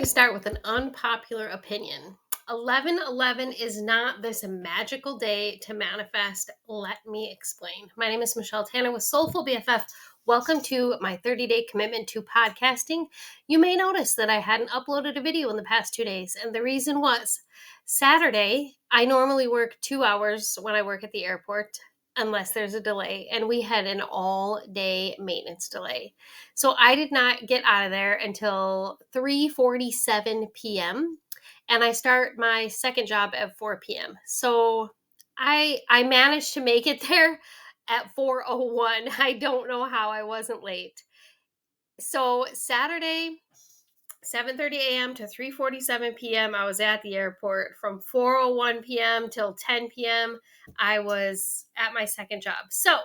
start with an unpopular opinion. 11/11 is not this magical day to manifest. Let me explain. My name is Michelle Tanner with Soulful BFF. Welcome to my 30-day commitment to podcasting. You may notice that I hadn't uploaded a video in the past 2 days, and the reason was Saturday, I normally work 2 hours when I work at the airport unless there's a delay, and we had an all-day maintenance delay. So I did not get out of there until 3:47 p.m. and I start my second job at 4 p.m. So I managed to make it there at 4:01. I don't know how I wasn't late. So Saturday 7:30 a.m. to 3:47 p.m. I was at the airport. From 4:01 p.m. till 10 p.m. I was at my second job. So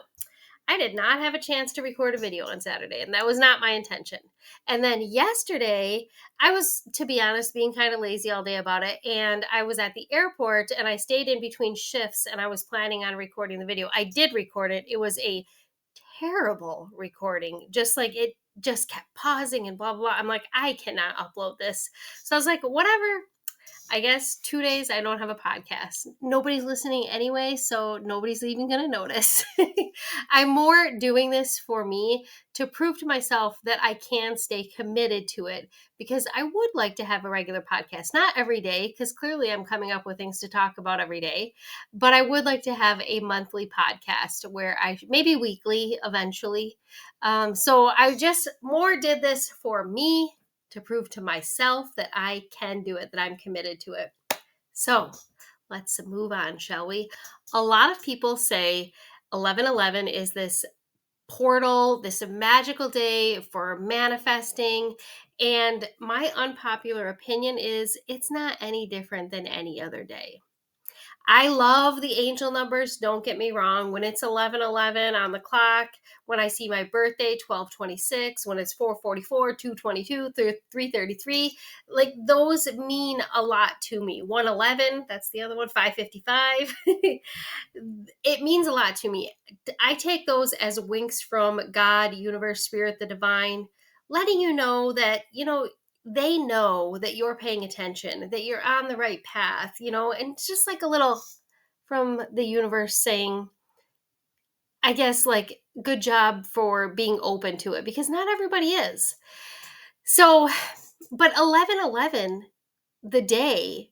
I did not have a chance to record a video on Saturday, and that was not my intention. And then yesterday, I was, to be honest, being kind of lazy all day about it, and I was at the airport, and I stayed in between shifts, and I was planning on recording the video. I did record it. It was a terrible recording, just like it just kept pausing and blah, blah, blah. I'm like, I cannot upload this. So I was like, whatever. I guess 2 days I don't have a podcast. Nobody's listening anyway, so nobody's even going to notice. I'm more doing this for me to prove to myself that I can stay committed to it, because I would like to have a regular podcast. Not every day, because clearly I'm coming up with things to talk about every day, but I would like to have a monthly podcast where maybe weekly eventually. So I just more did this for me, to prove to myself that I can do it, that I'm committed to it. So let's move on, shall we? A lot of people say 11/11 is this portal, this magical day for manifesting. And my unpopular opinion is it's not any different than any other day. I love the angel numbers, don't get me wrong. When it's 11:11 on the clock, when I see my birthday 12/26, when it's 4:44, 2:22, 3:33, like those mean a lot to me. 1:11, that's the other one, 5:55. It means a lot to me. I take those as winks from God, universe, spirit, the divine, letting you know that, they know that you're paying attention, that you're on the right path, and it's just like a little from the universe saying, I guess, like, good job for being open to it, because not everybody is. So, but 11/11, the day,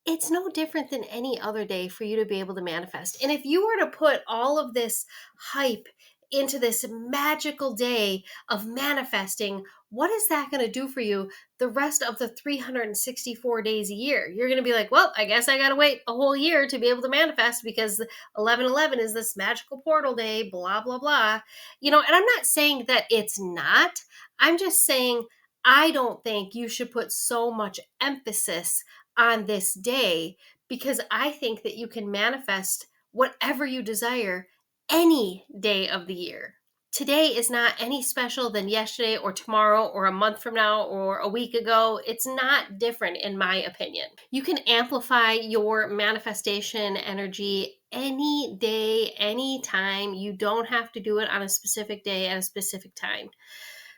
it's no different than any other day for you to be able to manifest. And if you were to put all of this hype into this magical day of manifesting, what is that going to do for you the rest of the 364 days a year? You're going to be like, well, I guess I got to wait a whole year to be able to manifest, because 11/11 is this magical portal day, blah, blah, blah. And I'm not saying that it's not. I'm just saying I don't think you should put so much emphasis on this day, because I think that you can manifest whatever you desire any day of the year. Today is not any special than yesterday or tomorrow or a month from now or a week ago. It's not different, in my opinion. You can amplify your manifestation energy any day, any time. You don't have to do it on a specific day at a specific time.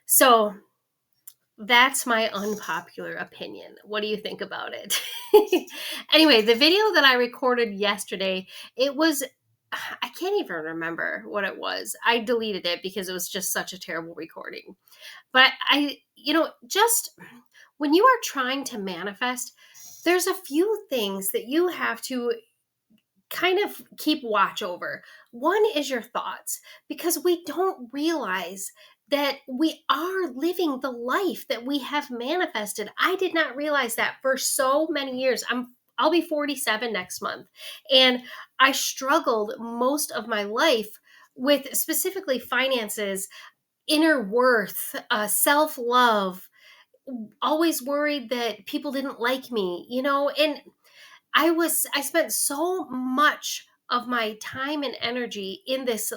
So that's my unpopular opinion. What do you think about it? Anyway, the video that I recorded yesterday, I can't even remember what it was. I deleted it because it was just such a terrible recording. But just when you are trying to manifest, there's a few things that you have to kind of keep watch over. One is your thoughts, because we don't realize that we are living the life that we have manifested. I did not realize that for so many years. I'll be 47 next month, and I struggled most of my life with specifically finances, inner worth, self-love, always worried that people didn't like me, and I spent so much of my time and energy in this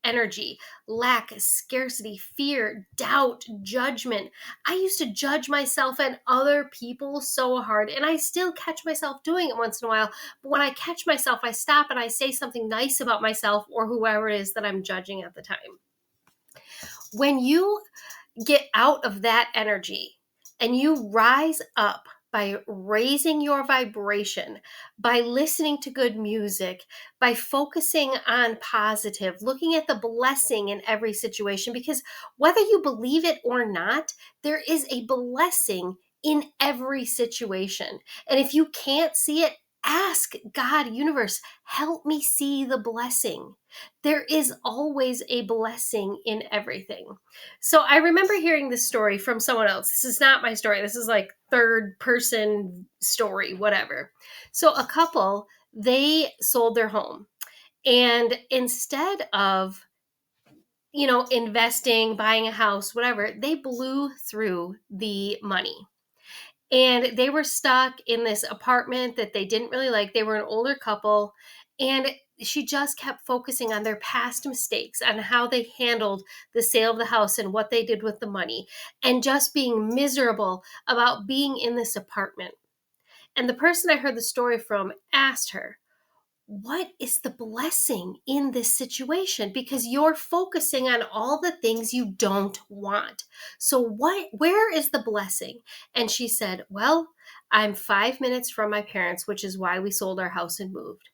energy, lack, scarcity, fear, doubt, judgment. I used to judge myself and other people so hard, and I still catch myself doing it once in a while. But when I catch myself, I stop and I say something nice about myself or whoever it is that I'm judging at the time. When you get out of that energy and you rise up by raising your vibration, by listening to good music, by focusing on positive, looking at the blessing in every situation, because whether you believe it or not, there is a blessing in every situation. And if you can't see it, ask God, universe, help me see the blessing. There is always a blessing in everything. So I remember hearing this story from someone else. This is not my story. This is like third person story, whatever. So a couple, they sold their home, and instead of, investing, buying a house, whatever, they blew through the money. And they were stuck in this apartment that they didn't really like. They were an older couple, and she just kept focusing on their past mistakes, on how they handled the sale of the house and what they did with the money, and just being miserable about being in this apartment. And the person I heard the story from asked her, what is the blessing in this situation? Because you're focusing on all the things you don't want. So where is the blessing? And she said, well, I'm 5 minutes from my parents, which is why we sold our house and moved.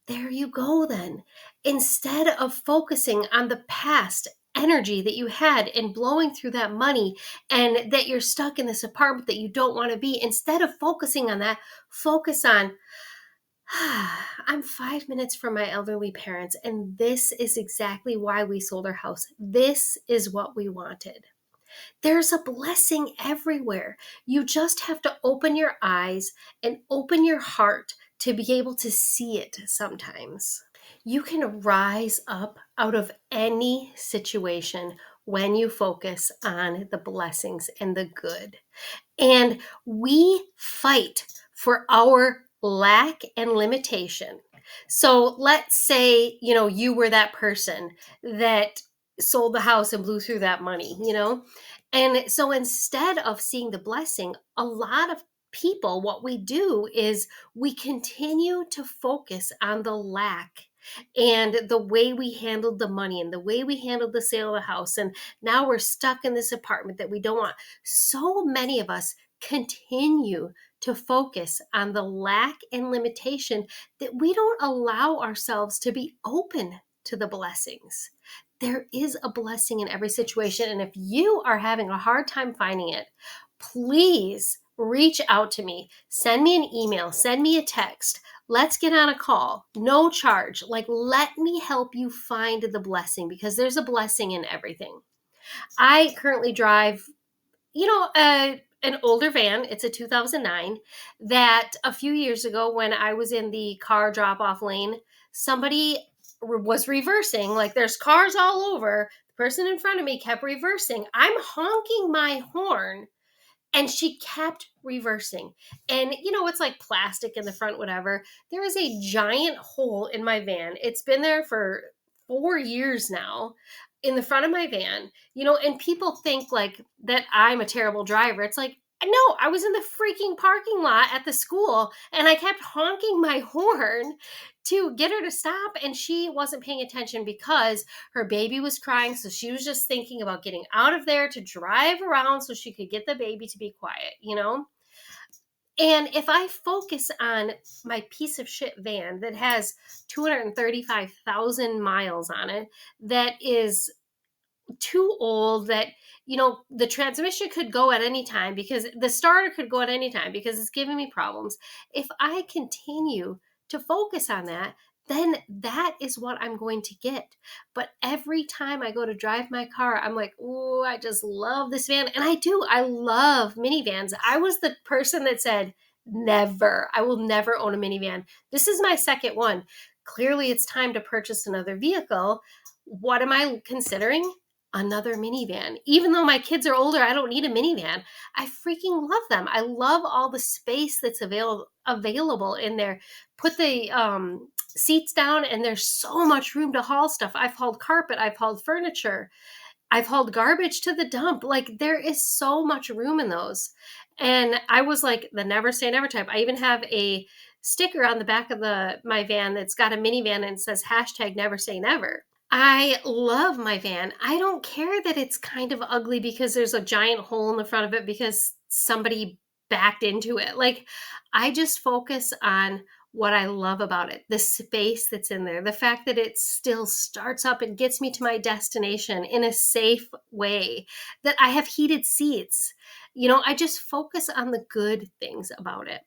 There you go then. Instead of focusing on the past energy that you had and blowing through that money, and that you're stuck in this apartment that you don't want to be, instead of focusing on that, focus on, I'm 5 minutes from my elderly parents, and this is exactly why we sold our house. This is what we wanted. There's a blessing everywhere. You just have to open your eyes and open your heart to be able to see it sometimes. You can rise up out of any situation when you focus on the blessings and the good. And we fight for our lack and limitation. So let's say, you were that person that sold the house and blew through that money. And so instead of seeing the blessing, a lot of people, what we do is we continue to focus on the lack and the way we handled the money and the way we handled the sale of the house. And now we're stuck in this apartment that we don't want. So many of us continue to focus on the lack and limitation that we don't allow ourselves to be open to the blessings. There is a blessing in every situation. And if you are having a hard time finding it, please reach out to me. Send me an email, send me a text. Let's get on a call, no charge. Like, let me help you find the blessing, because there's a blessing in everything. I currently drive, an older van. It's a 2009 that a few years ago, when I was in the car drop off lane, somebody was reversing. Like, there's cars all over. The person in front of me kept reversing. I'm honking my horn, and she kept reversing. And it's like plastic in the front, whatever. There is a giant hole in my van. It's been there for 4 years now, in the front of my van. And people think like that I'm a terrible driver. It's like, no, I was in the freaking parking lot at the school, and I kept honking my horn to get her to stop, and she wasn't paying attention because her baby was crying. So she was just thinking about getting out of there to drive around so she could get the baby to be quiet. And if I focus on my piece of shit van that has 235,000 miles on it, that is too old, that the transmission could go at any time, because the starter could go at any time because it's giving me problems. If I continue to focus on that, then that is what I'm going to get. But every time I go to drive my car, I'm like, oh, I just love this van. And I love minivans. I was the person that said, never, I will never own a minivan. This is my second one. Clearly it's time to purchase another vehicle. What am I considering? Another minivan. Even though my kids are older, I don't need a minivan. I freaking love them. I love all the space that's available in there. Put the seats down, and there's so much room to haul stuff. I've hauled carpet, I've hauled furniture, I've hauled garbage to the dump. Like, there is so much room in those. And I was like the never say never type. I even have a sticker on the back of my van that's got a minivan, and it says hashtag never say never. I love my van. I don't care that it's kind of ugly because there's a giant hole in the front of it because somebody backed into it. Like, I just focus on what I love about it, the space that's in there, the fact that it still starts up and gets me to my destination in a safe way, that I have heated seats. I just focus on the good things about it.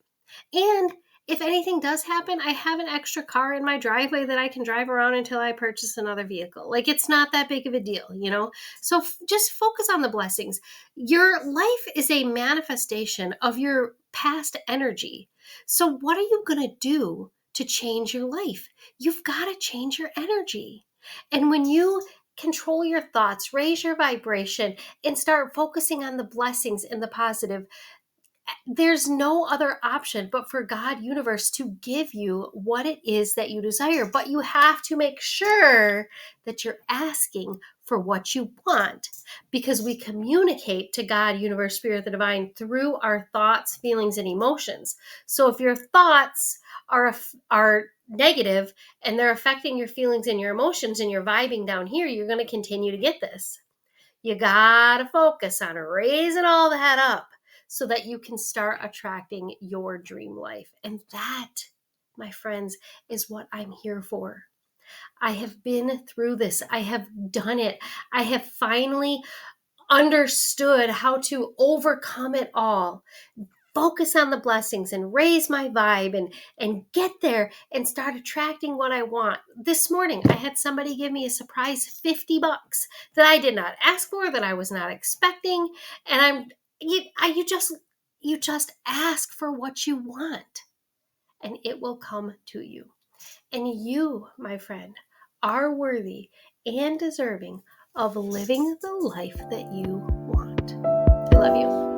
And if anything does happen, I have an extra car in my driveway that I can drive around until I purchase another vehicle. Like, it's not that big of a deal. So just focus on the blessings. Your life is a manifestation of your past energy. So, what are you going to do to change your life? You've got to change your energy. And when you control your thoughts, raise your vibration, and start focusing on the blessings and the positive, there's no other option but for God universe to give you what it is that you desire. But you have to make sure that you're asking for what you want, because we communicate to God, universe, spirit, the divine through our thoughts, feelings, and emotions. So if your thoughts are negative and they're affecting your feelings and your emotions and you're vibing down here, you're going to continue to get this. You gotta focus on raising all that up so that you can start attracting your dream life. And that, my friends, is what I'm here for. I have been through this. I have done it. I have finally understood how to overcome it all, focus on the blessings and raise my vibe and get there and start attracting what I want. This morning I had somebody give me a surprise $50 that I did not ask for, that I was not expecting. And you just ask for what you want and it will come to you. And you, my friend, are worthy and deserving of living the life that you want. I love you.